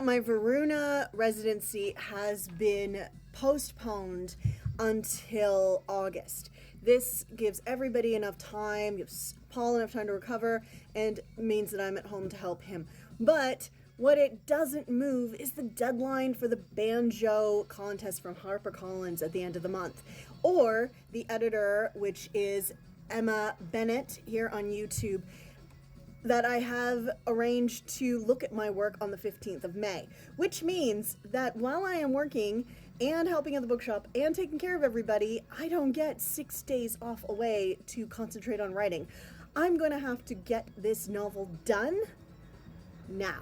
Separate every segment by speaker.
Speaker 1: My Varuna residency has been postponed until August. This gives everybody enough time, gives Paul enough time to recover, and means that I'm at home to help him. But what it doesn't move is the deadline for the banjo contest from HarperCollins at the end of the month, or the editor, which is Emma Bennett here on YouTube, that I have arranged to look at my work on the 15th of May, which means that while I am working and helping at the bookshop and taking care of everybody, I don't get 6 days off away to concentrate on writing. I'm going to have to get this novel done now.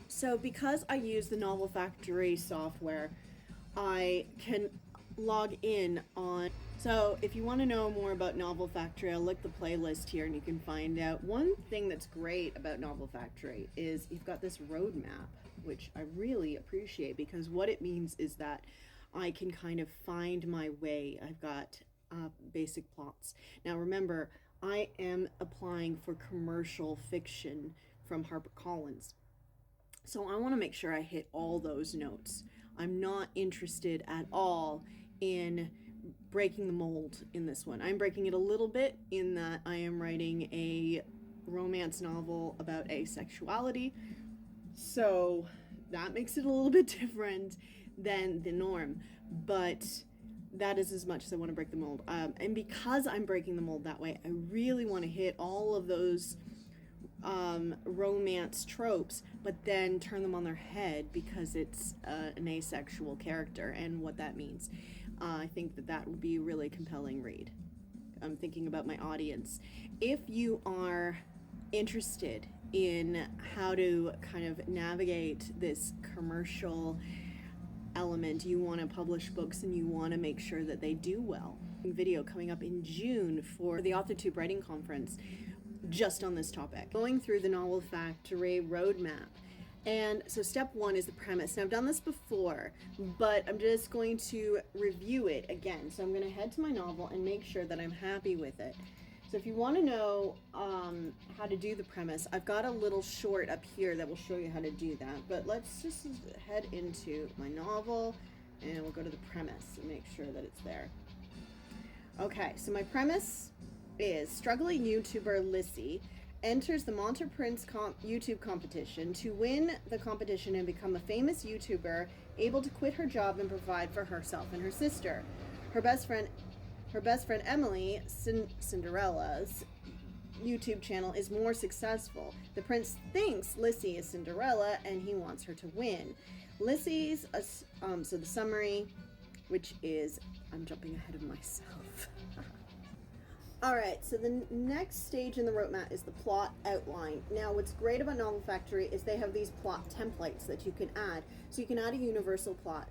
Speaker 1: So because I use the Novel Factory software, I can log in on. So if you want to know more about Novel Factory, I'll link the playlist here and you can find out. One thing that's great about Novel Factory is you've got this roadmap, which I really appreciate, because what it means is that I can kind of find my way. I've got basic plots. Now remember, I am applying for commercial fiction from HarperCollins. So I want to make sure I hit all those notes. I'm not interested at all in breaking the mold in this one. I'm breaking it a little bit in that I am writing a romance novel about asexuality, so that makes it a little bit different than the norm, but that is as much as I want to break the mold. And because I'm breaking the mold that way, I really want to hit all of those romance tropes, but then turn them on their head because it's an asexual character and what that means. I think that would be a really compelling read. I'm thinking about my audience. If you are interested in how to kind of navigate this commercial element, you want to publish books and you want to make sure that they do well. Video coming up in June for the AuthorTube Writing Conference just on this topic. Going through the Novel Factory roadmap. And so step one is the premise. Now I've done this before, but I'm just going to review it again. So I'm going to head to my novel and make sure that I'm happy with it. So if you want to know how to do the premise, I've got a little short up here that will show you how to do that. But let's just head into my novel and we'll go to the premise and make sure that it's there. Okay, so my premise is struggling YouTuber Lissy enters the Monterprince YouTube competition to win the competition and become a famous YouTuber, able to quit her job and provide for herself and her sister. Her best friend Emily, Cinderella's YouTube channel is more successful. The prince thinks Lissy is Cinderella and he wants her to win. Lissy's, so the summary, which is, I'm jumping ahead of myself. Alright, so the next stage in the roadmap is the plot outline. Now what's great about Novel Factory is they have these plot templates that you can add. So you can add a universal plot,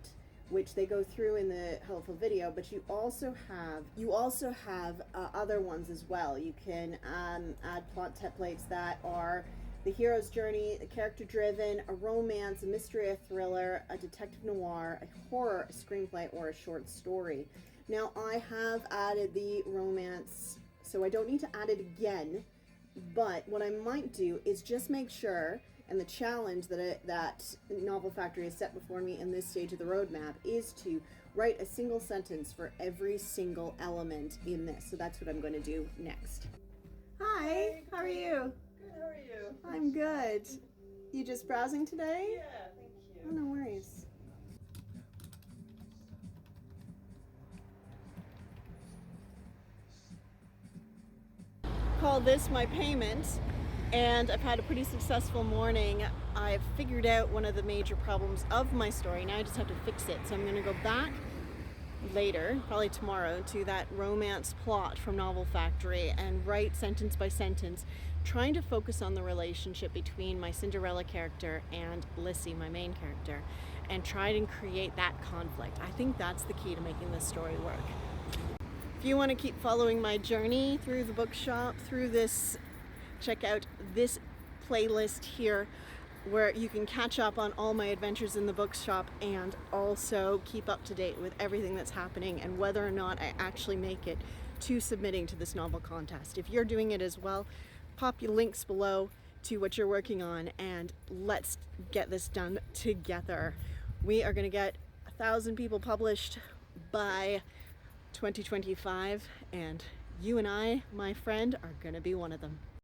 Speaker 1: which they go through in the helpful video, but you also have other ones as well. You can add plot templates that are the hero's journey, a character driven, a romance, a mystery, a thriller, a detective noir, a horror, a screenplay, or a short story. Now I have added the romance, so I don't need to add it again, but what I might do is just make sure, and the challenge that Novel Factory has set before me in this stage of the roadmap is to write a single sentence for every single element in this. So that's what I'm going to do next. Hi, how are you?
Speaker 2: Good, how are you?
Speaker 1: I'm good. You just browsing today?
Speaker 2: Yeah, thank you.
Speaker 1: Oh, no worries. Call this my payment, and I've had a pretty successful morning. I've figured out one of the major problems of my story. Now I just have to fix it. So I'm going to go back later, probably tomorrow, to that romance plot from Novel Factory and write sentence by sentence, trying to focus on the relationship between my Cinderella character and Lissy, my main character, and try and create that conflict. I think that's the key to making this story work. If you want to keep following my journey through the bookshop, through this, check out this playlist here where you can catch up on all my adventures in the bookshop and also keep up to date with everything that's happening and whether or not I actually make it to submitting to this novel contest. If you're doing it as well, pop your links below to what you're working on, and let's get this done together. We are going to get 1,000 people published by 2025, and you and I, my friend, are going to be one of them.